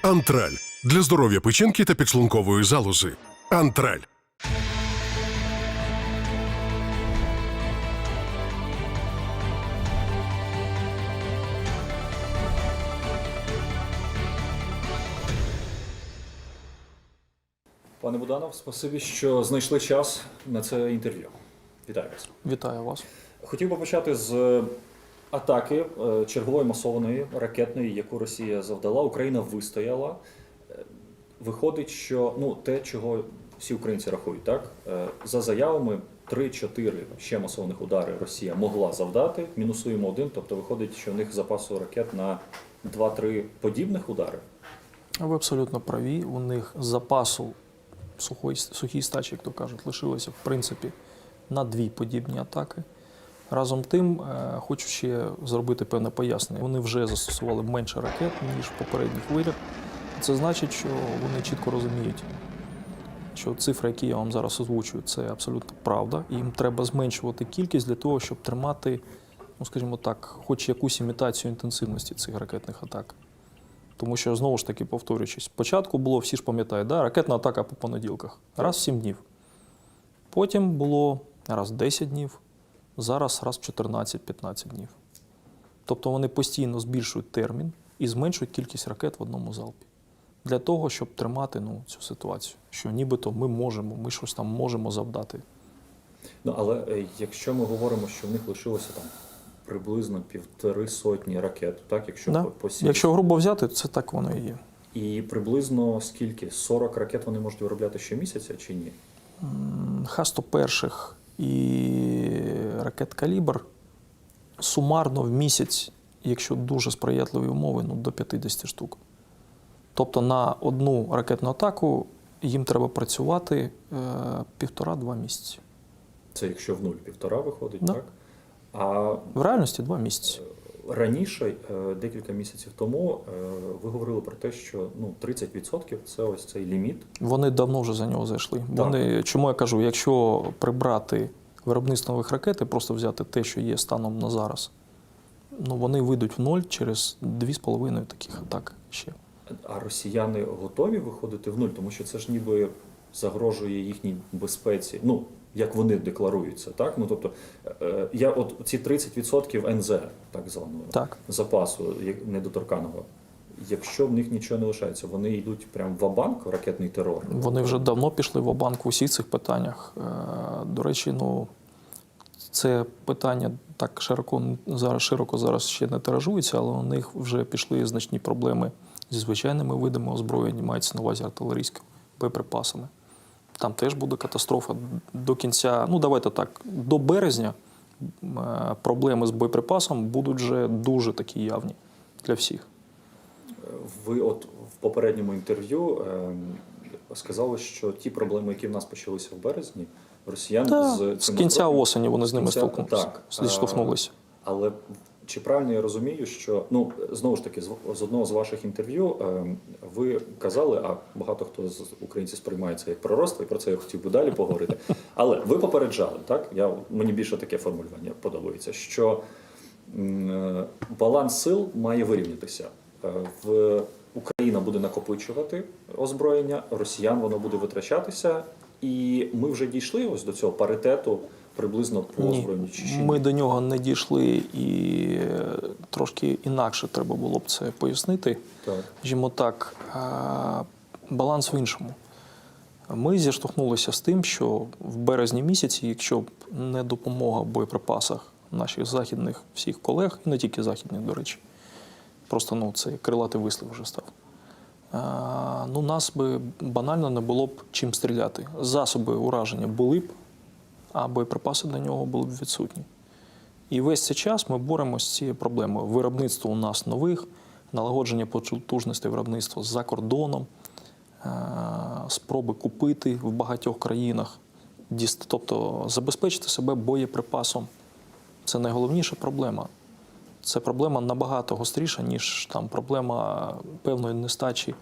Антраль. Для здоров'я печінки та підшлункової залози. Антраль. Пане Буданов, спасибі, що знайшли час на це інтерв'ю. Вітаю вас. Вітаю вас. Хотів би почати з атаки чергової масованої ракетної, яку Росія завдала. Україна вистояла. Виходить, що те, чого всі українці рахують, так? За заявами 3-4 ще масованих удари Росія могла завдати. Мінусуємо один, тобто виходить, що в них запасу ракет на 2-3 подібних удари. Ви абсолютно праві. У них запасу сухій стачі, як то кажуть, лишилося, в принципі, на 2 подібні атаки. Разом тим, хочу ще зробити певне пояснення. Вони вже застосували менше ракет, ніж в попередніх хвилях. Це значить, що вони чітко розуміють, що цифри, які я вам зараз озвучую, це абсолютно правда. І їм треба зменшувати кількість для того, щоб тримати, скажімо так, хоч якусь імітацію інтенсивності цих ракетних атак. Тому що, знову ж таки, повторюючись, спочатку було, всі ж пам'ятають, ракетна атака по понеділках. Раз в 7 днів. Потім було раз в 10 днів, зараз раз в 14-15 днів. Тобто вони постійно збільшують термін і зменшують кількість ракет в одному залпі. Для того, щоб тримати цю ситуацію, що нібито ми щось там можемо завдати. Але якщо ми говоримо, що в них лишилося там приблизно 150 ракет, так, Якщо грубо взяти, це так воно і є. І приблизно скільки? 40 ракет вони можуть виробляти щомісяця чи ні? Х-101 і ракет «Калібр» сумарно в місяць, якщо дуже сприятливі умови, до 50 штук. Тобто на одну ракетну атаку їм треба працювати 1,5-2 місяці. Це якщо в нуль 1,5 виходить, Да. так? А в реальності 2 місяці. Раніше, декілька місяців тому, ви говорили про те, що 30% – це ось цей ліміт. Вони давно вже за нього зайшли. Чому я кажу, якщо прибрати виробництво нових ракет і просто взяти те, що є станом на зараз, вони вийдуть в ноль через 2,5 таких атак ще. А росіяни готові виходити в нуль? Тому що це ж ніби загрожує їхній безпеці. Як вони декларуються, так? Тобто, ці 30% НЗ, так званого, запасу недоторканого, якщо в них нічого не лишається, вони йдуть прямо в ва-банк, ракетний терор? Вони вже давно пішли в ва-банк у всіх цих питаннях. До речі, це питання так широко зараз ще не тиражується, але у них вже пішли значні проблеми зі звичайними видами озброєння, мається на увазі артилерійськими боєприпасами. Там теж буде катастрофа до кінця, давайте так, до березня проблеми з боєприпасом будуть вже дуже такі явні для всіх. Ви в попередньому інтерв'ю сказали, що ті проблеми, які в нас почалися в березні, росіяни з кінця осені вони з ними зіштовхнулися. Але чи правильно я розумію, що, знову ж таки, з одного з ваших інтерв'ю ви казали, а багато хто з українців сприймає це як пророцтво, і про це я хотів би далі поговорити, але ви попереджали, так? Мені більше таке формулювання подобається, що баланс сил має вирівнятися. Україна буде накопичувати озброєння, росіян воно буде витрачатися, і ми вже дійшли ось до цього паритету приблизно по озброєнню чи ні? Ми до нього не дійшли, і трошки інакше треба було б це пояснити. Скажімо так, баланс в іншому. Ми зіштовхнулися з тим, що в березні місяці, якщо б не допомога в боєприпасах наших західних всіх колег, і не тільки західних, до речі, просто це крилатий вислів вже став, нас би банально не було б чим стріляти. Засоби ураження були б, а боєприпаси до нього були б відсутні. І весь цей час ми боремося з цією проблемою. Виробництво у нас нових, налагодження потужностей виробництва за кордоном, спроби купити в багатьох країнах, тобто забезпечити себе боєприпасом. Це найголовніша проблема. Це проблема набагато гостріша, ніж проблема певної нестачі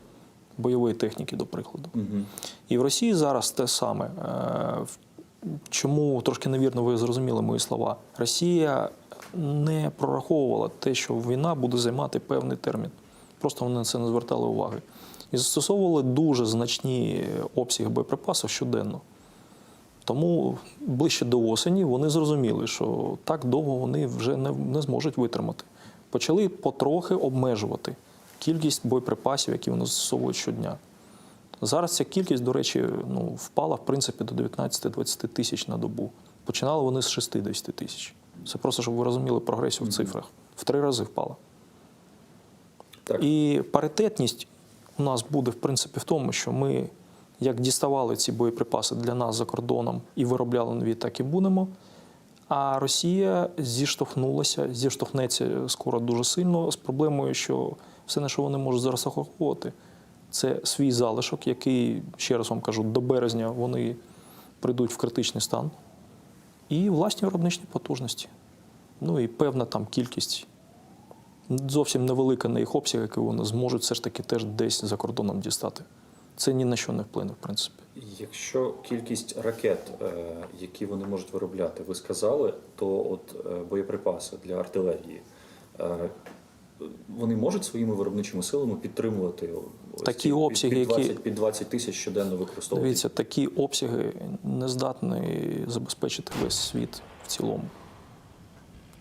бойової техніки, до прикладу. І в Росії зараз те саме. Чому, трошки невірно ви зрозуміли мої слова, Росія не прораховувала те, що війна буде займати певний термін. Просто вони на це не звертали уваги. І застосовували дуже значні обсяги боєприпасів щоденно. Тому ближче до осені вони зрозуміли, що так довго вони вже не зможуть витримати. Почали потрохи обмежувати кількість боєприпасів, які вони застосовують щодня. Зараз ця кількість, до речі, впала, в принципі, до 19-20 тисяч на добу. Починали вони з 60 тисяч. Це просто, щоб ви розуміли прогресію в цифрах. В 3 рази впала. Так. І паритетність у нас буде, в принципі, в тому, що ми, як діставали ці боєприпаси для нас за кордоном і виробляли нові, так і будемо. А Росія зіштовхнеться скоро дуже сильно з проблемою, що все, на що вони можуть зараз розраховувати, це свій залишок, який, ще раз вам кажу, до березня вони прийдуть в критичний стан, і власні виробничні потужності. Ну і певна там кількість, зовсім невелика на їх обсяг, який вони зможуть все ж таки теж десь за кордоном дістати. Це ні на що не вплине, в принципі. Якщо кількість ракет, які вони можуть виробляти, ви сказали, то от боєприпаси для артилерії, вони можуть своїми виробничими силами підтримувати такі обсяги, під 20 тисяч щоденно використовувати? Дивіться, такі обсяги не здатні забезпечити весь світ в цілому.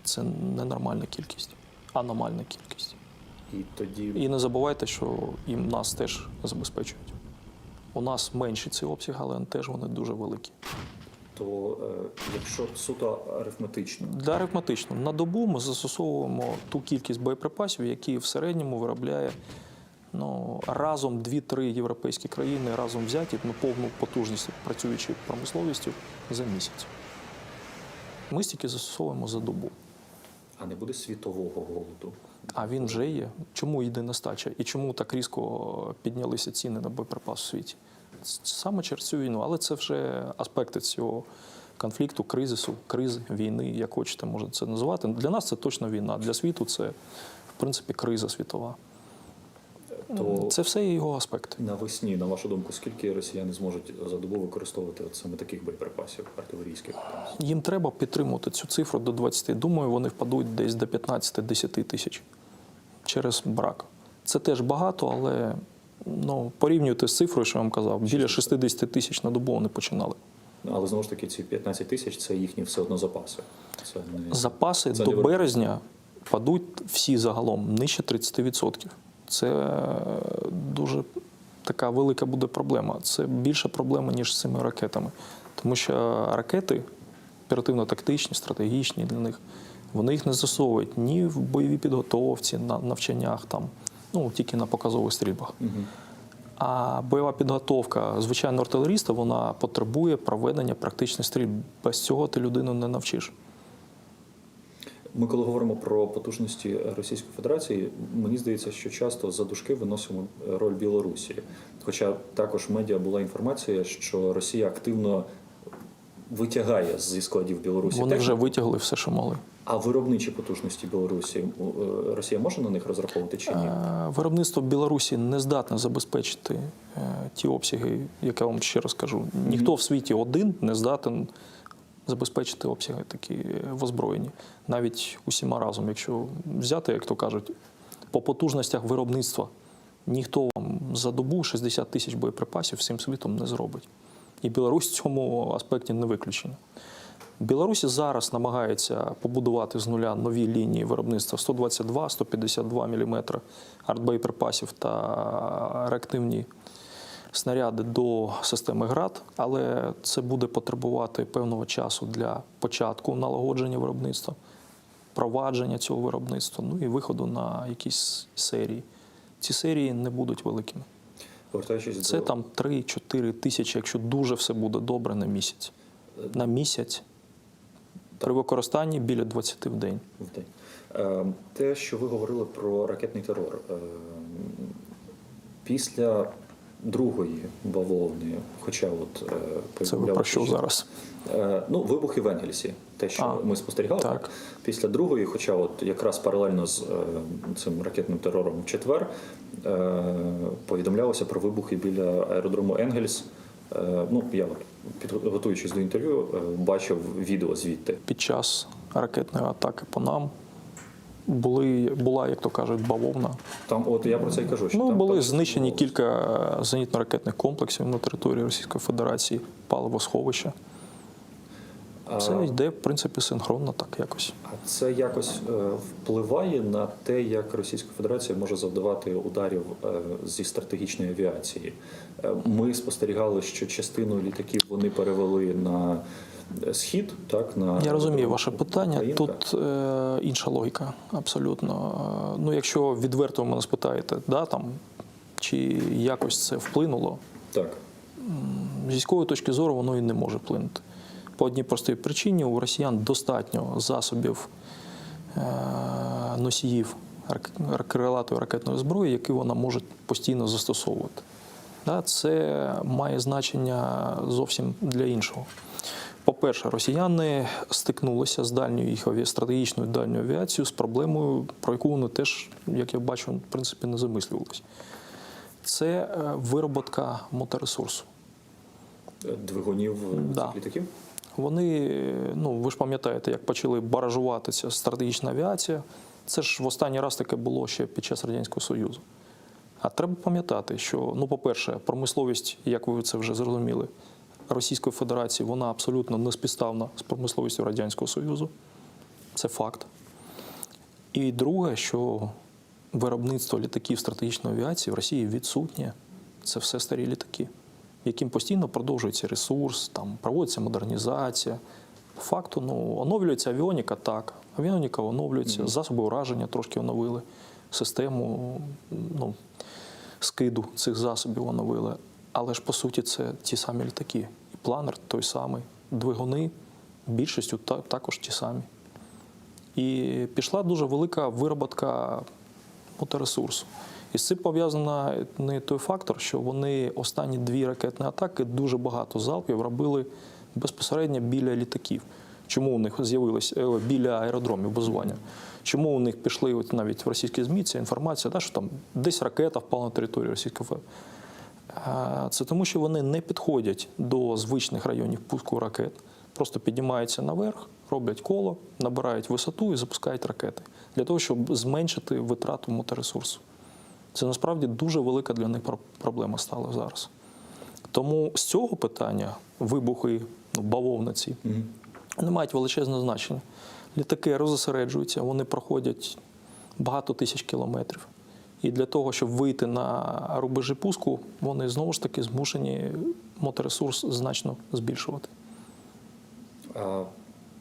Це ненормальна кількість, аномальна кількість. І не забувайте, що і нас теж забезпечують. У нас менші ці обсяги, але теж вони дуже великі. То якщо суто арифметично? Для арифметично. На добу ми застосовуємо ту кількість боєприпасів, які в середньому виробляє разом 2-3 європейські країни, разом взяті, повну потужність працюючої промисловістю за місяць. Ми стільки застосовуємо за добу. А не буде світового голоду? А він вже є. Чому йде нестача? І чому так різко піднялися ціни на боєприпас у світі? Саме через цю війну. Але це вже аспекти цього конфлікту, кризису, кризи, війни, як хочете, можна це називати. Для нас це точно війна. Для світу це, в принципі, криза світова. Це все його аспекти. Навесні, на вашу думку, скільки росіяни зможуть за добу використовувати саме таких боєприпасів артилерійських? Їм треба підтримувати цю цифру до 20. Думаю, вони впадуть десь до 15-10 тисяч через брак. Це теж багато, але порівнюйте з цифрою, що я вам казав, біля 60 тисяч на добу вони починали. Але знову ж таки, ці 15 тисяч – це їхні все одно запаси. Запаси до березня падуть всі загалом нижче 30%. Це дуже така велика буде проблема. Це більша проблема, ніж з цими ракетами. Тому що ракети оперативно-тактичні, стратегічні для них, вони їх не застосовують ні в бойовій підготовці, на навчаннях, тільки на показових стрільбах. Угу. А бойова підготовка звичайного артилеріста, вона потребує проведення практичних стрільб. Без цього ти людину не навчиш. Ми, коли говоримо про потужності Російської Федерації, мені здається, що часто за дужки виносимо роль Білорусі. Хоча також в медіа була інформація, що Росія активно витягає зі складів Білорусі. Вони вже витягли все, що могли. А виробничі потужності Білорусі, Росія може на них розраховувати чи ні? Виробництво Білорусі не здатне забезпечити ті обсяги, які я вам ще раз кажу. Ніхто в світі один не здатен забезпечити обсяги такі в озброєнні. Навіть усіма разом, якщо взяти, як то кажуть, по потужностях виробництва, ніхто вам за добу 60 тисяч боєприпасів всім світом не зробить. І Білорусь в цьому аспекті не виключення. Білорусі зараз намагається побудувати з нуля нові лінії виробництва 122-152 мм артбоєприпасів та реактивні снаряди до системи ГРАД, але це буде потребувати певного часу для початку налагодження виробництва, провадження цього виробництва, і виходу на якісь серії. Ці серії не будуть великими. Це там 3-4 тисячі, якщо дуже все буде добре, на місяць. На місяць. При використанні біля 20 в день. Те, що ви говорили про ракетний терор. Після другої бавовни, хоча це ви про що зараз? Вибухи в Енгельсі, те, що ми спостерігали. Так. Після другої, хоча якраз паралельно з цим ракетним терором в четвер, повідомлялося про вибухи біля аеродрому Енгельс. Я готуючись до інтерв'ю, бачив відео звідти. Під час ракетної атаки по нам була, як то кажуть, бавовна. Там, от я про це й кажу. Що Ну, там були так знищені відбувалося. кілька зенітно-ракетних комплексів на території Російської Федерації, паливосховища. Це йде, в принципі, синхронно так якось. А це якось впливає на те, як Російська Федерація може завдавати ударів зі стратегічної авіації. Ми спостерігали, що частину літаків вони перевели на схід, так на Я розумію ваше питання. Українка. Тут інша логіка, абсолютно. Ну, якщо відверто ви мене спитаєте, да, там, чи якось це вплинуло, Так. з військової точки зору воно і не може вплинути. По одній простій причині у росіян достатньо засобів носіїв крилатої ракетної зброї, які вона може постійно застосовувати. Да, це має значення зовсім для іншого. По-перше, росіяни стикнулися з дальньою їх стратегічною дальньою авіацією з проблемою, про яку вони теж, як я бачу, в принципі, не замислювалися. Це вироботка моторесурсу. Двигунів Да. цих літаків? Вони, ну ви ж пам'ятаєте, як почали баражуватися стратегічна авіація. Це ж в останній раз таке було ще під час Радянського Союзу. А треба пам'ятати, що, ну, по-перше, промисловість, як ви це вже зрозуміли, Російської Федерації, вона абсолютно не співставна з промисловістю Радянського Союзу. Це факт. І друге, що виробництво літаків стратегічної авіації в Росії відсутнє. Це все старі літаки, яким постійно продовжується ресурс, там проводиться модернізація. По факту, ну, оновлюється авіоніка, так. Авіоніка оновлюється, засоби ураження трошки оновили, систему, ну, скиду цих засобів оновили. Але ж, по суті, це ті самі літаки. І планер той самий, двигуни більшістю також ті самі. І пішла дуже велика вироботка моторесурсу. І з цим пов'язаний той фактор, що вони останні 2 ракетні атаки дуже багато залпів робили безпосередньо біля літаків. Чому у них з'явилось біля аеродромів базування? Чому у них пішли, от навіть в російські ЗМІ, ця інформація, да, що там десь ракета впала на територію Російської Федерації? Це тому, що вони не підходять до звичних районів пуску ракет. Просто піднімаються наверх, роблять коло, набирають висоту і запускають ракети. Для того, щоб зменшити витрату моторесурсу. Це насправді дуже велика для них проблема стала зараз. Тому з цього питання вибухи, бавовниці, не мають величезне значення. Літаки розосереджуються, вони проходять багато тисяч кілометрів. І для того, щоб вийти на рубежі пуску, вони знову ж таки змушені моторесурс значно збільшувати. А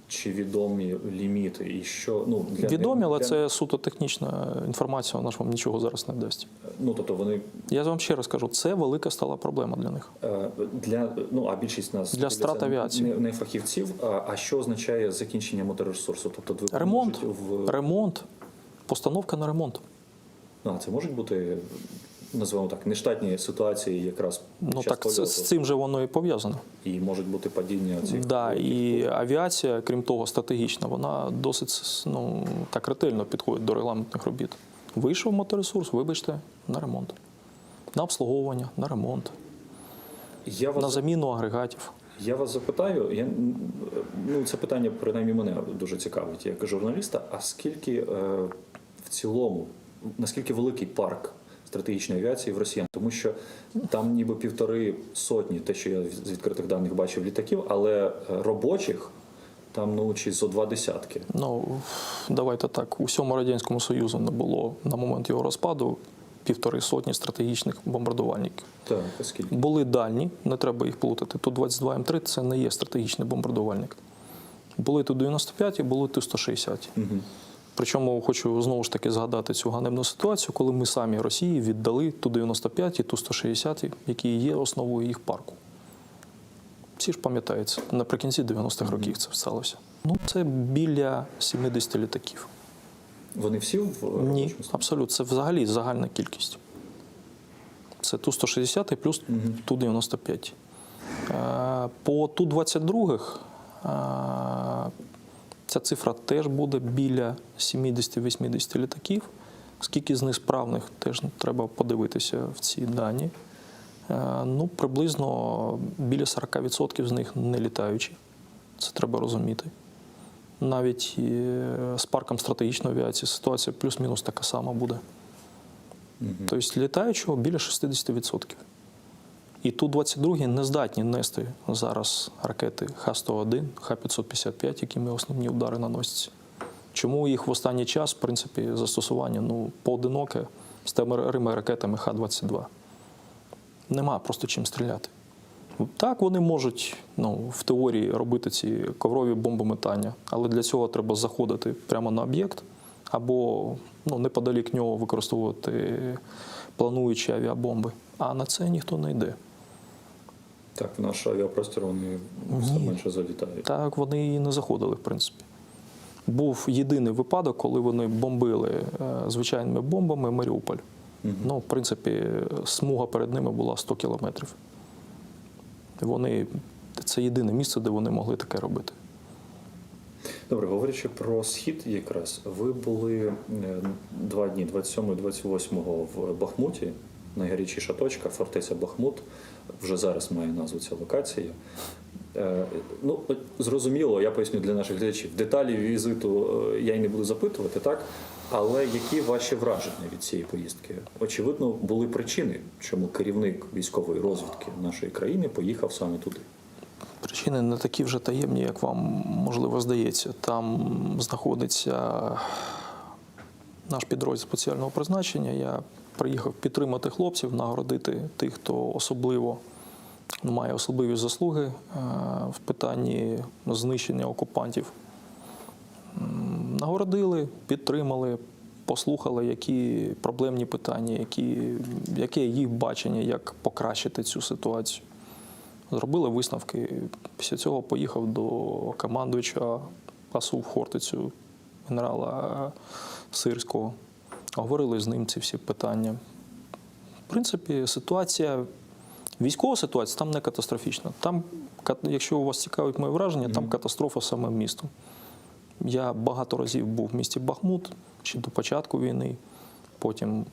чи відомі ліміти? І що, ну, відомі, але це суто технічна інформація, вона ж вам нічого зараз не дасть. Ну, тобто вони... Я вам ще раз кажу, це велика стала проблема для них. А більшість нас... Для страт авіації. Не фахівців. А що означає закінчення моторесурсу? Тобто ремонт, постановка на ремонт. Це можуть бути, називаємо так, нештатні ситуації якраз Ну так, з цим же воно і пов'язано. І можуть бути падіння цих... Да, і авіація, крім того, стратегічна, вона досить, ну, так ретельно підходить до регламентних робіт. Вийшов моторесурс, вибачте, на ремонт. На обслуговування, на ремонт, на заміну агрегатів. Я вас запитаю, це питання принаймні мене дуже цікавить, як журналіста, а скільки в цілому, наскільки великий парк стратегічної авіації в росіян? Тому що там ніби 150, те, що я з відкритих даних бачив, літаків, але робочих там, чи зо 20. Ну, давайте так, у всьому Радянському Союзу не було на момент його розпаду 150 стратегічних бомбардувальників. Так, а скільки? Були дальні, не треба їх плутати. Ту-22М3 – це не є стратегічний бомбардувальник. Були Ту-95 були Ту-160. Угу. Причому хочу знову ж таки згадати цю ганебну ситуацію, коли ми самі Росії віддали Ту-95 і Ту-160, які є основою їх парку. Всі ж пам'ятають, наприкінці 90-х років це сталося. Ну, це біля 70 літаків. Вони всі в Ні, абсолютно. Це взагалі загальна кількість. Це Ту-160 плюс Ту-95. По Ту-22 ця цифра теж буде біля 70-80 літаків. Скільки з них справних, теж треба подивитися в ці дані. Ну, приблизно біля 40% з них не літаючі. Це треба розуміти. навіть з парком стратегічної авіації ситуація плюс-мінус така сама буде. Тобто літаючого біля 60%. І Ту-22 не здатні нести зараз ракети Х-101, Х-555, якими основні удари наносяться. Чому їх в останній час, в принципі, застосування поодиноке з старими ракетами Х-22? Нема просто чим стріляти. Так, вони можуть в теорії робити ці коврові бомбометання, але для цього треба заходити прямо на об'єкт або неподалік нього використовувати плануючі авіабомби. А на це ніхто не йде. Так, в наш авіапростір вони все менше залітають. Так, вони і не заходили, в принципі. Був єдиний випадок, коли вони бомбили звичайними бомбами Маріуполь. В принципі, смуга перед ними була 100 кілометрів. Це єдине місце, де вони могли таке робити. Добре, говорячи про Схід якраз, ви були 2 дні, 27 і 28 в Бахмуті, найгарячіша точка, фортеця Бахмут, вже зараз має назву ця локація. Зрозуміло, я поясню для наших глядачів, деталі візиту я й не буду запитувати, так? Але які ваші враження від цієї поїздки? Очевидно, були причини, чому керівник військової розвідки нашої країни поїхав саме туди. Причини не такі вже таємні, як вам, можливо, здається. Там знаходиться наш підрозділ спеціального призначення. Я приїхав підтримати хлопців, нагородити тих, хто має особливі заслуги в питанні знищення окупантів. Нагородили, підтримали, послухали, які проблемні питання, яке їх бачення, як покращити цю ситуацію. Зробили висновки. Після цього поїхав до командуюча АСУ в Хортицю, генерала Сирського. Говорили з ним ці всі питання. В принципі, військова ситуація там не катастрофічна. Там, якщо у вас цікавить моє враження, там катастрофа саме містом. Я багато разів був в місті Бахмут, ще до початку війни, потім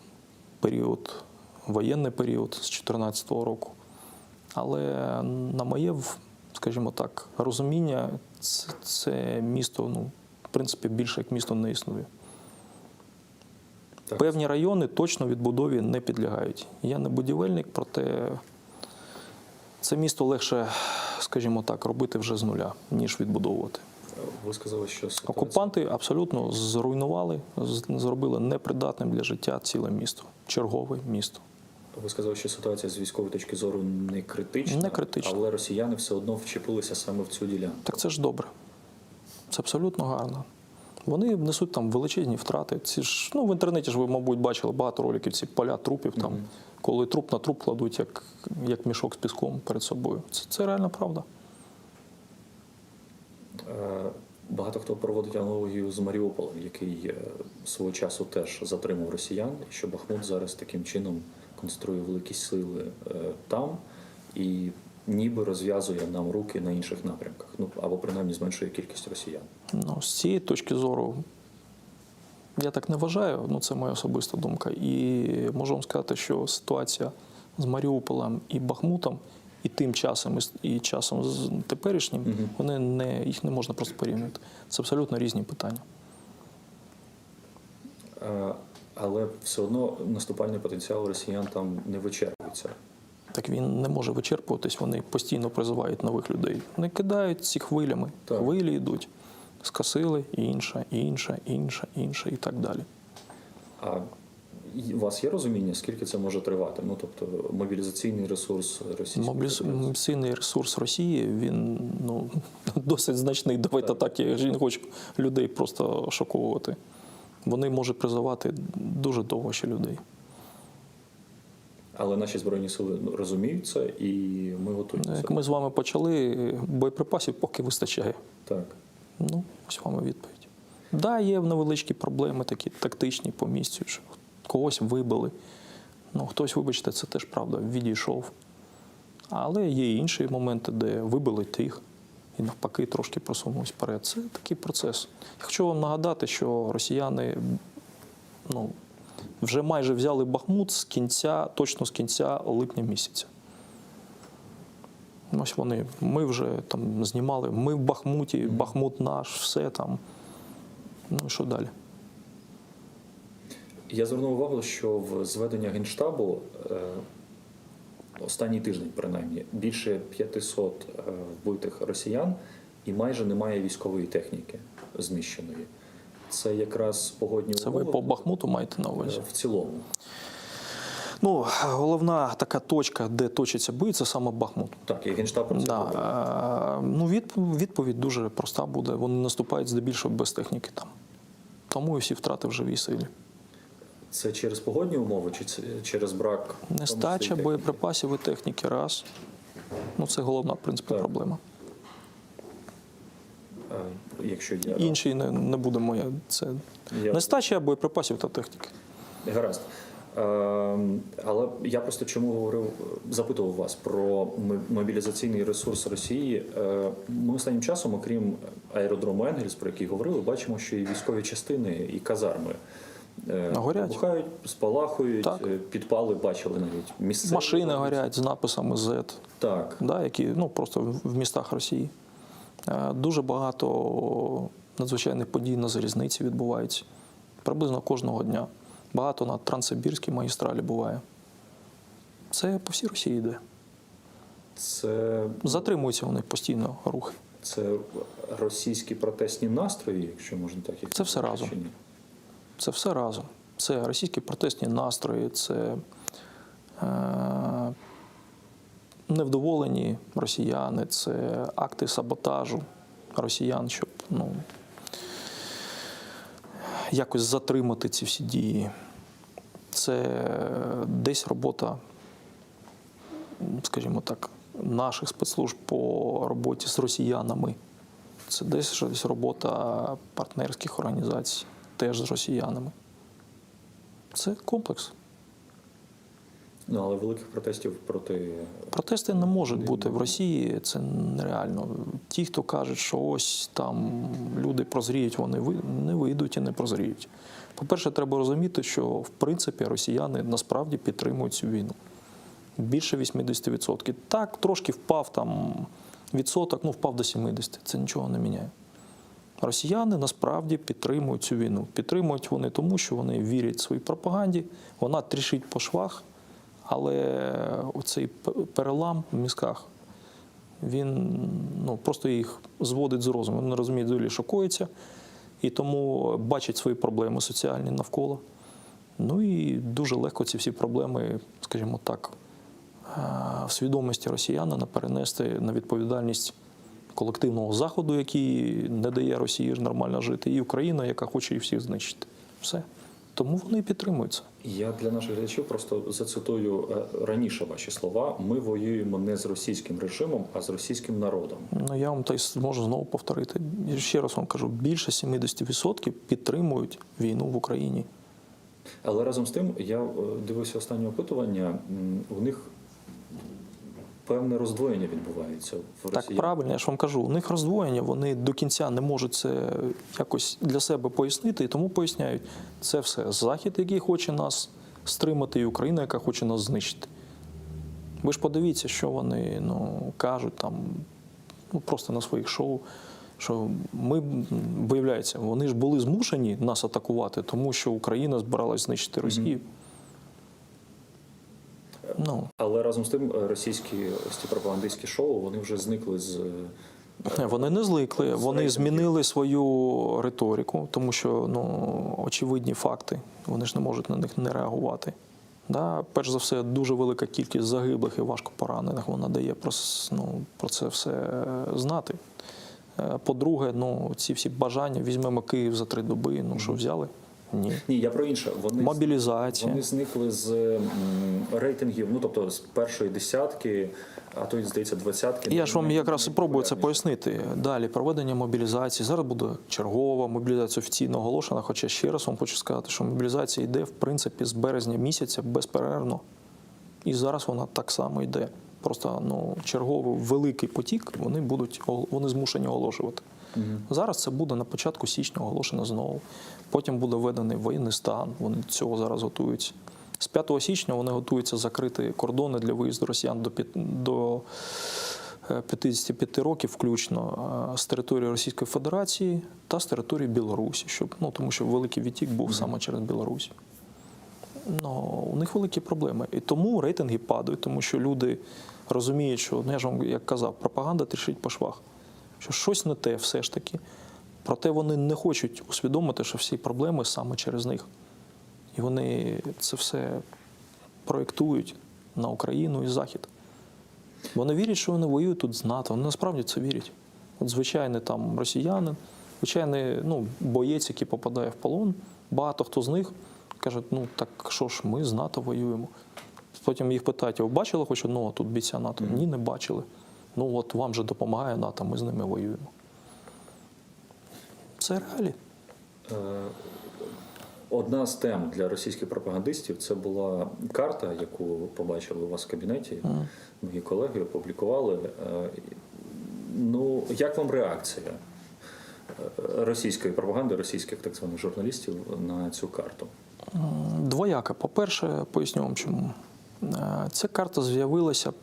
воєнний період з 2014 року. Але на моє, скажімо так, розуміння, це місто, в принципі, більше як місто не існує. Так. Певні райони точно відбудові не підлягають. Я не будівельник, проте це місто легше, скажімо так, робити вже з нуля, ніж відбудовувати. Ви сказали, що ситуація... Окупанти абсолютно зруйнували, зробили непридатним для життя ціле місто, чергове місто. Ви сказали, що ситуація з військової точки зору не критична, Не критична. Але росіяни все одно вчепилися саме в цю ділянку. Так це ж добре. Це абсолютно гарно. Вони несуть там величезні втрати. Ці ж, в інтернеті ж ви, мабуть, бачили багато роликів, ці поля трупів, там, коли труп на труп кладуть, як мішок з піском перед собою. Це реальна правда. Багато хто проводить аналогію з Маріуполем, який свого часу теж затримав росіян, і що Бахмут зараз таким чином концентрує великі сили там і ніби розв'язує нам руки на інших напрямках, або принаймні зменшує кількість росіян. З цієї точки зору я так не вважаю, це моя особиста думка. І можу вам сказати, що ситуація з Маріуполем і Бахмутом і тим часом, і часом з теперішнім, їх не можна просто порівнювати. Це абсолютно різні питання. Але все одно наступальний потенціал росіян там не вичерпується. Так він не може вичерпуватись, вони постійно призивають нових людей. Вони кидають ці хвилями. Так. Хвилі йдуть. Скосили, інша, і так далі. А у вас є розуміння, скільки це може тривати? Тобто мобілізаційний ресурс Російської Федерації? Мобілізаційний ресурс Росії, він досить значний. Давайте так, я ж не хочу людей просто шоковувати. Вони можуть призивати дуже довго ще людей. Але наші Збройні Сили розуміють це і ми готуємося. Як ми з вами почали, боєприпасів поки вистачає. Так. Ось вам відповідь. Да, є невеличкі проблеми такі тактичні по місцю, що когось вибили. Хтось, вибачте, це теж правда, відійшов. Але є і інші моменти, де вибили тих і навпаки трошки просунулись вперед. Це такий процес. Я хочу вам нагадати, що росіяни вже майже взяли Бахмут точно з кінця липня місяця. Ось вони, ми вже там знімали, ми в Бахмуті, Бахмут наш, все там. Ну і що далі? Я звернув увагу, що в зведення Генштабу останній тиждень, принаймні, більше 500 вбитих росіян і майже немає військової техніки знищеної. Це якраз погодні Це умови ви по Бахмуту маєте на увазі? в цілому. Ну, головна така точка, де точаться бої, це саме Бахмут. Так, і Генштаб про це говорив. Ну, відповідь дуже проста буде. Вони наступають здебільшого без техніки там. Тому і всі втрати в живій силі. Це через погодні умови чи це через брак? Нестача техніки? боєприпасів і техніки – раз. Ну, це головна, в принципі, Так. проблема. Якщо є. Іншої не буде моя. Це Я- нестача боєприпасів та техніки. Гаразд. Але я просто чому запитував вас про мобілізаційний ресурс Росії. Ми останнім часом, окрім аеродрому Енгельс, про який говорили, бачимо, що і військові частини, і казарми Горять. вибухають, спалахують, Так. підпали, бачили навіть місцеві. Машини горять з написами Z, Так. да, які просто в містах Росії. Дуже багато надзвичайних подій на залізниці відбувається. Приблизно кожного дня. Багато на Транссибірській магістралі буває. Це по всій Росії йде. Це Затримуються вони постійно рухи. російські протестні настрої, якщо можна так їх Це все назвати, разом. чи ні? Це все разом. Це російські протестні настрої, це невдоволені росіяни, це акти саботажу росіян, щоб якось затримати ці всі дії. Це десь робота, скажімо так, наших спецслужб по роботі з росіянами. Це десь робота партнерських організацій, теж з росіянами. Це комплекс. Ну, але великих протестів проти. Протести не можуть бути в Росії, це нереально. Ті, хто кажуть, що ось там люди прозріють, вони не вийдуть і не прозріють. По-перше, треба розуміти, що в принципі росіяни насправді підтримують цю війну. Більше 80%. Так, трошки впав там відсоток, впав до 70%. Це нічого не міняє. Росіяни насправді підтримують цю війну. Підтримують вони тому, що вони вірять своїй пропаганді, вона трішить по швах, але оцей перелам в мізках, він просто їх зводить з розуму. Вони не розуміють взагалі, що коїться, і тому бачать свої проблеми соціальні навколо. Ну і дуже легко ці всі проблеми, скажімо так, в свідомості росіянина перенести на відповідальність колективного Заходу, який не дає Росії нормально жити, і Україна, яка хоче їх всіх знищити. Все. Тому вони і підтримуються. Я для наших глядачів просто зацитую раніше ваші слова. Ми воюємо не з російським режимом, а з російським народом. Я вам можу знову повторити. Я ще раз вам кажу, більше 70% підтримують війну в Україні. Але разом з тим, я дивився останнє опитування, у них певне роздвоєння відбувається в Росії. Так, правильно, я ж вам кажу, у них роздвоєння, вони до кінця не можуть це якось для себе пояснити, і тому поясняють, це все Захід, який хоче нас стримати, і Україна, яка хоче нас знищити. Ви ж подивіться, що вони кажуть там, просто на своїх шоу, що ми, виявляється, вони ж були змушені нас атакувати, тому що Україна збиралась знищити Росію. Але разом з тим російські ось ці пропагандистські шоу, вони вже зникли з... Вони не зникли, вони змінили свою риторику, тому що очевидні факти, вони ж не можуть на них не реагувати. Да? Перш за все, дуже велика кількість загиблих і важко поранених, вона дає про це все знати. По-друге, ці всі бажання, візьмемо Київ за 3 доби, що взяли? Ні. Ні, я про інше. Мобілізація. Вони зникли з рейтингів, тобто з першої десятки, а то й, здається, 20-ки. Я ж вам якраз і пробую це пояснити. Далі, проведення мобілізації. Зараз буде чергова мобілізація офіційно оголошена, хоча ще раз вам хочу сказати, що мобілізація йде, в принципі, з березня місяця безперервно. І зараз вона так само йде. Просто черговий великий потік вони змушені оголошувати. Зараз це буде на початку січня оголошено знову. Потім буде введений воєнний стан, вони до цього зараз готуються. З 5 січня вони готуються закрити кордони для виїзду росіян до 55 років включно з території Російської Федерації та з території Білорусі, тому що великий відтік був саме через Білорусь. У них великі проблеми. І тому рейтинги падають, тому що люди розуміють, що, я ж вам як казав, пропаганда трішить по швах, що щось не те все ж таки. Проте вони не хочуть усвідомити, що всі проблеми саме через них. І вони це все проєктують на Україну і Захід. Вони вірять, що вони воюють тут з НАТО. Вони насправді це вірять. От звичайний там росіянин, звичайний боєць, який попадає в полон, багато хто з них каже, так що ж, ми з НАТО воюємо. Потім їх питають, а ви бачили хоч одного тут бійця НАТО? Ні, не бачили. От вам же допомагає НАТО, ми з ними воюємо. Це реалії. Одна з тем для російських пропагандистів це була карта, яку побачили у вас в кабінеті. Мої колеги опублікували. Як вам реакція російської пропаганди, російських так званих журналістів на цю карту? Двояка. По-перше, поясню вам чому. Ця карта з'явилася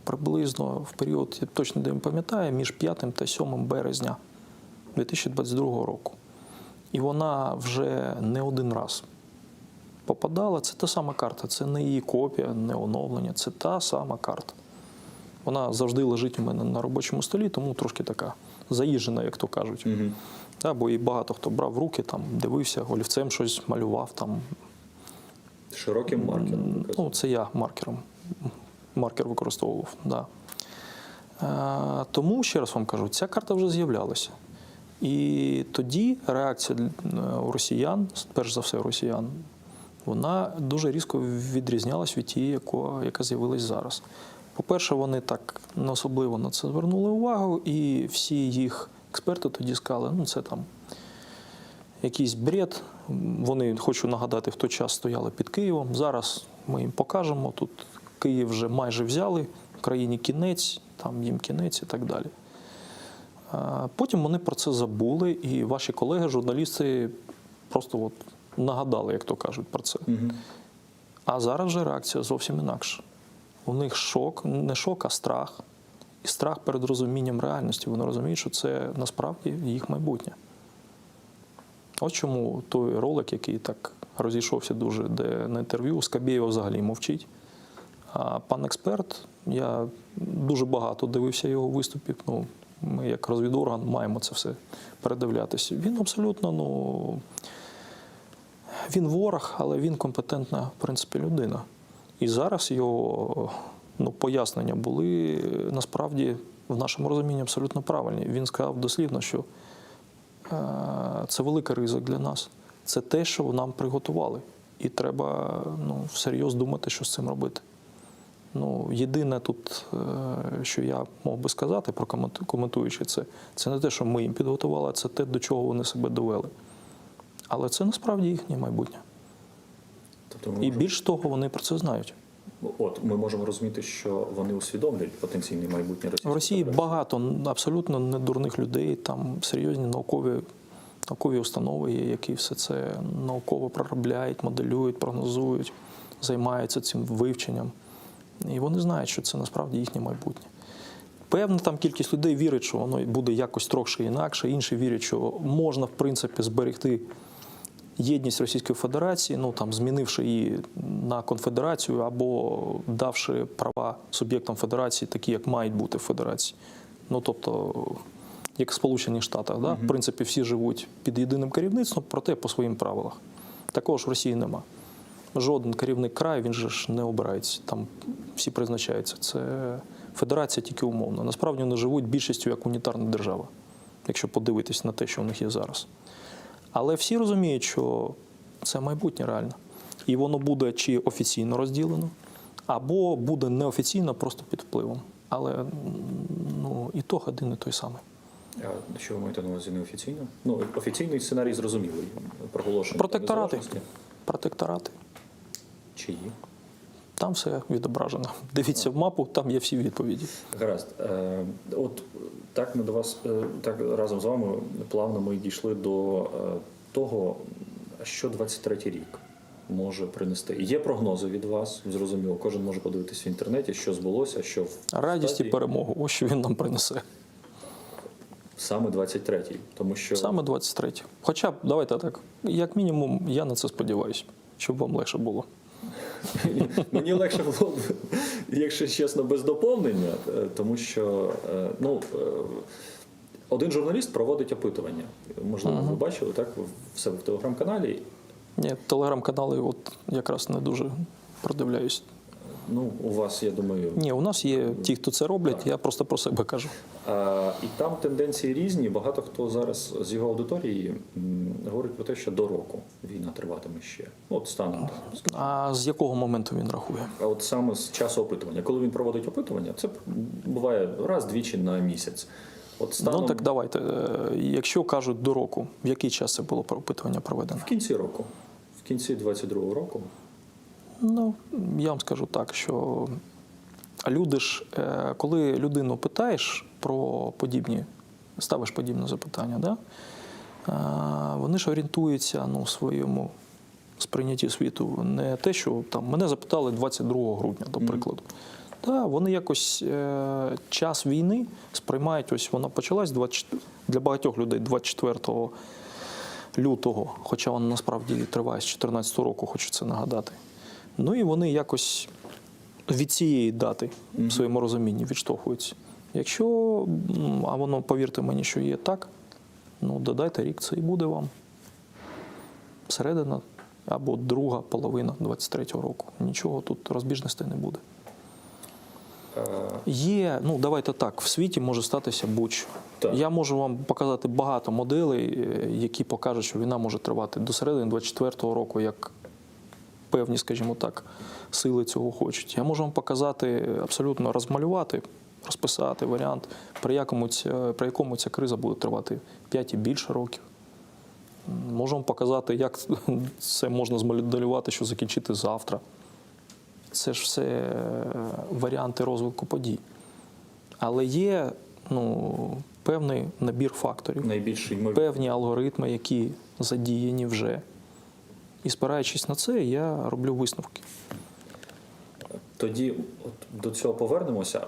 приблизно в період, я точно не пам'ятаю, між 5 та 7 березня 2022 року. І вона вже не один раз попадала. Це та сама карта, це не її копія, не оновлення, це та сама карта. Вона завжди лежить у мене на робочому столі, тому трошки така заїжджена, як то кажуть. Бо і багато хто брав в руки, дивився, олівцем щось малював. Широким маркером? Це я маркер використовував, да. Тому, ще раз вам кажу, ця карта вже з'являлася. І тоді реакція у росіян, перш за все у росіян, вона дуже різко відрізнялась від тієї, яка з'явилась зараз. По-перше, вони так не особливо на це звернули увагу, і всі їх експерти тоді сказали, це там якийсь бред. Вони, хочу нагадати, в той час стояли під Києвом. Зараз ми їм покажемо, тут Київ вже майже взяли, в країні кінець, там їм кінець і так далі. Потім вони про це забули, і ваші колеги, журналісти, просто нагадали, як то кажуть, про це. А зараз вже реакція зовсім інакша. У них шок, не шок, а страх. І страх перед розумінням реальності. Вони розуміють, що це насправді їх майбутнє. Ось чому той ролик, який так розійшовся дуже, де на інтерв'ю, Скабєєва взагалі мовчить. А пан експерт, я дуже багато дивився його виступів, ми як розвідорган маємо це все передивлятися. Він абсолютно, він ворог, але він компетентна, в принципі, людина. І зараз його пояснення були, насправді, в нашому розумінні абсолютно правильні. Він сказав дослівно, що це великий ризик для нас. Це те, що нам приготували. І треба всерйоз думати, що з цим робити. Єдине тут, що я мог би сказати, коментуючи це не те, що ми їм підготували, а це те, до чого вони себе довели. Але це насправді їхнє майбутнє. І більш того, вони про це знають. Ми можемо розуміти, що вони усвідомлюють потенційне майбутнє Росії. В Росії багато абсолютно недурних людей, там серйозні наукові установи є, які все це науково проробляють, моделюють, прогнозують, займаються цим вивченням. І вони знають, що це насправді їхнє майбутнє. Певна там кількість людей вірить, що воно буде якось трохи інакше, інші вірять, що можна, в принципі, зберегти єдність Російської Федерації, змінивши її на конфедерацію або давши права суб'єктам Федерації такі, як мають бути в Федерації. Тобто, як в Сполучених Штатах, в принципі, всі живуть під єдиним керівництвом, проте по своїм правилах. Такого ж в Росії нема. Жоден керівник краю, він же ж не обирається, там всі призначаються. Це федерація тільки умовна. Насправді вони живуть більшістю як унітарна держава, якщо подивитись на те, що у них є зараз. Але всі розуміють, що це майбутнє реально. І воно буде чи офіційно розділено, або буде неофіційно, просто під впливом. Але ітог один і той самий. А що ви маєте на увазі неофіційно? Офіційний сценарій зрозумілий. Проголошення Протекторати. Чиї? Там все відображено. Дивіться в мапу, там є всі відповіді. Гаразд. Так ми до вас, так разом з вами плавно ми дійшли до того, що 23-й рік. може принести? Є прогнози від вас, зрозуміло, кожен може подивитися в інтернеті, що збулося, що в Радість і стадії. перемогу. Ось що він нам принесе. Саме 23-й, тому що Саме 23. Хоча б, давайте так, як мінімум, я на це сподіваюся, щоб вам легше було. мені легше було, якщо чесно, без доповнення, тому що один журналіст проводить опитування. Можливо, ви бачили так в себе в телеграм-каналі. Ні, телеграм-канали от якраз не дуже продивляюсь. Ну, у вас, я думаю, Ні, у нас є ті, хто це роблять, я просто про себе кажу. І там тенденції різні. Багато хто зараз з його аудиторії говорить про те, що до року війна триватиме ще. От станом там. скажімо. А з якого моменту він рахує? А от саме з часу опитування. Коли він проводить опитування, це буває раз-двічі на місяць. От станом Ну так давайте. Якщо кажуть до року, в який час це було опитування проведено? в кінці року, в кінці 22-го року. Ну, я вам скажу так, що люди ж, коли людину питаєш про подібні, ставиш подібне запитання, да? Вони ж орієнтуються в своєму сприйнятті світу. Не те, що там мене запитали 22 грудня, до прикладу. Да, вони якось час війни сприймають, ось вона почалась для багатьох людей 24 лютого, хоча вона насправді триває з 2014 року, хочу це нагадати. Ну і вони якось від цієї дати в своєму розумінні відштовхуються. Якщо, а воно, повірте мені, що є так, додайте рік, це і буде вам. Середина або друга половина 23-го року. Нічого тут розбіжностей не буде. Є, давайте так, в світі може статися будь-що. Так. Я можу вам показати багато моделей, які покажуть, що війна може тривати до середини 24-го року, як певні, скажімо так, сили цього хочуть. Я можу вам показати, абсолютно розмалювати, розписати варіант, при якому ця криза буде тривати 5 і більше років. Можу вам показати, як це можна змоделювати, що закінчити завтра. Це ж все варіанти розвитку подій. Але є певний набір факторів, Найбільш ймовірно. певні алгоритми, які задіяні вже. І спираючись на це, я роблю висновки. Тоді от до цього повернемося.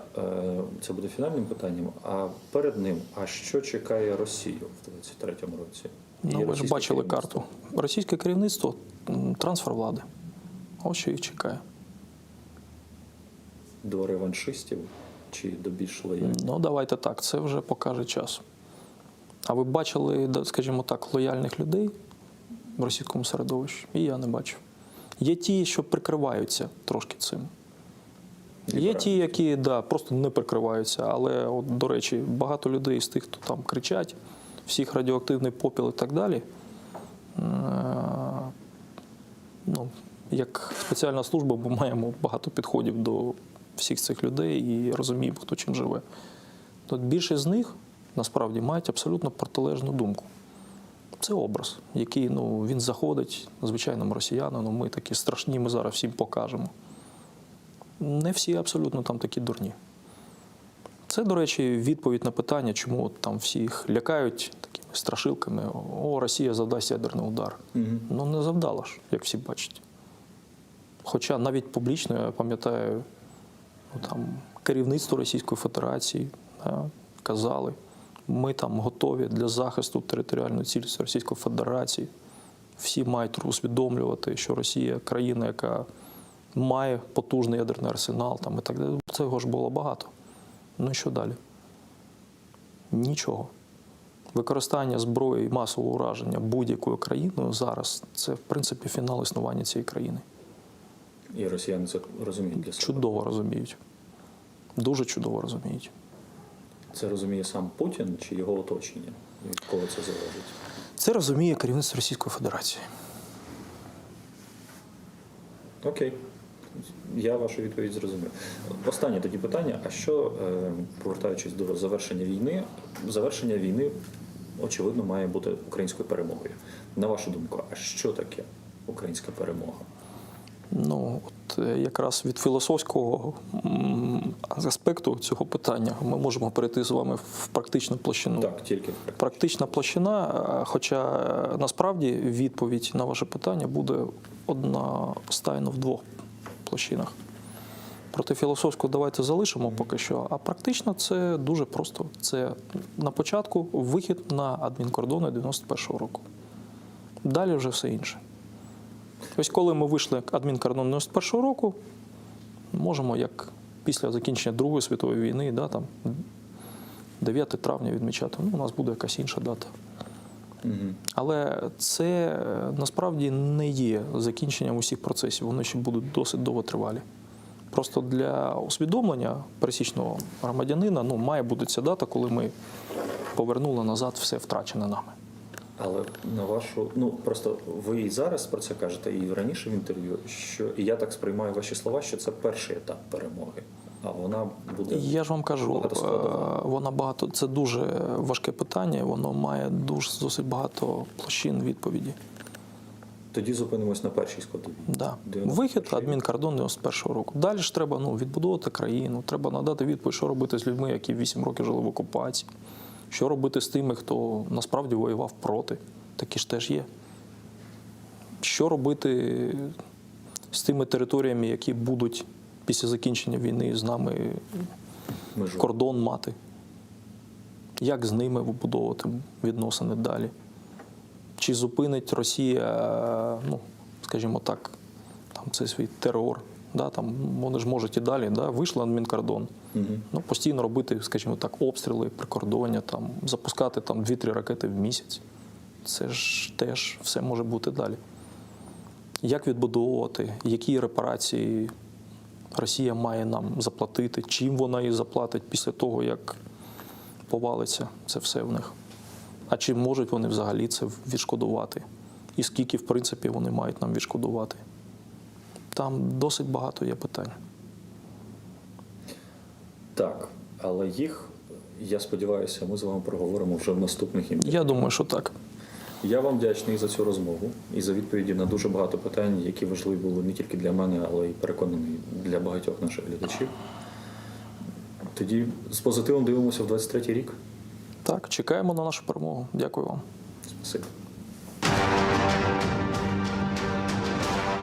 Це буде фінальним питанням. А перед ним, а що чекає Росію в 23-му році? І Ви ж російське бачили керівництво? карту. Російське керівництво – трансфер влади. Ось що їх чекає. До реваншистів чи до більш лояльних? Давайте так, це вже покаже час. А ви бачили, скажімо так, лояльних людей в російському середовищі? І я не бачу. Є ті, що прикриваються трошки цим. Є ті, які просто не прикриваються. Але, от, до речі, багато людей з тих, хто там кричать, всіх радіоактивний попіл і так далі, як спеціальна служба, ми маємо багато підходів до всіх цих людей і розуміємо, хто чим живе. От більшість з них, насправді, мають абсолютно протилежну думку. Це образ, який він заходить звичайному росіянину, ми такі страшні, ми зараз всім покажемо. Не всі абсолютно там такі дурні. Це, до речі, відповідь на питання, чому там всіх лякають такими страшилками. О, Росія завдасть ядерний удар. Не завдала ж, як всі бачать. Хоча навіть публічно, я пам'ятаю, там керівництво Російської Федерації казали, ми там готові для захисту територіальної цілісності Російської Федерації. Всі мають усвідомлювати, що Росія – країна, яка має потужний ядерний арсенал і так далі. Цього ж було багато. Ну і що далі? Нічого. Використання зброї і масового ураження будь-якою країною зараз – це, в принципі, фінал існування цієї країни. І росіяни це розуміють для себе? Чудово розуміють. Дуже чудово розуміють. Це розуміє сам Путін чи його оточення? Від кого це залежить? Це розуміє керівництво Російської Федерації. Окей. Я вашу відповідь зрозумів. Останнє тоді питання. А що, повертаючись до завершення війни, очевидно, має бути українською перемогою. На вашу думку, а що таке українська перемога? Ну, от якраз від філософського аспекту цього питання ми можемо перейти з вами в практичну площину. Так, тільки Практична площина, хоча насправді відповідь на ваше питання буде одностайно в двох площинах. Проте філософську давайте залишимо поки що, а практично це дуже просто. Це на початку вихід на адмінкордони 91-го року. Далі вже все інше. Ось коли ми вийшли адмінкордон 91-го року, можемо, як після закінчення Другої світової війни, да, там, 9 травня відмічати, ну, у нас буде якась інша дата. Але це насправді не є закінченням усіх процесів, вони ще будуть досить довготривалі. Просто для усвідомлення пересічного громадянина має бути ця дата, коли ми повернули назад все втрачене нами. Але на вашу, просто ви і зараз про це кажете, і раніше в інтерв'ю, що і я так сприймаю ваші слова, що це перший етап перемоги, а вона буде. Я ж вам кажу, це дуже важке питання, воно має досить багато площин відповіді. Тоді зупинимось на першій складовій. Да. Вихід, адмінкордон 91-го року. Далі ж треба відбудувати країну, треба надати відповідь, що робити з людьми, які 8 років жили в окупації. Що робити з тими, хто насправді воював проти? Такі ж теж є. Що робити з тими територіями, які будуть після закінчення війни з нами кордон мати? Як з ними вибудовувати відносини далі? Чи зупинить Росія, скажімо так, там цей свій терор? Да, там, вони ж можуть і далі, да, вийшли на адмінкордон. Постійно робити, скажімо так, обстріли, прикордоння, там, запускати 2-3 ракети в місяць. Це ж теж все може бути далі. Як відбудовувати, які репарації Росія має нам заплатити, чим вона її заплатить після того, як повалиться це все в них. А чи можуть вони взагалі це відшкодувати? І скільки, в принципі, вони мають нам відшкодувати? Там досить багато є питань. Так, але їх, я сподіваюся, ми з вами проговоримо вже в наступних інтерв'ю. Я думаю, що так. Я вам вдячний за цю розмову і за відповіді на дуже багато питань, які важливі були не тільки для мене, але й, переконаний, для багатьох наших глядачів. Тоді з позитивом дивимося в 23-й рік. Так, чекаємо на нашу перемогу. Дякую вам. Спасибо.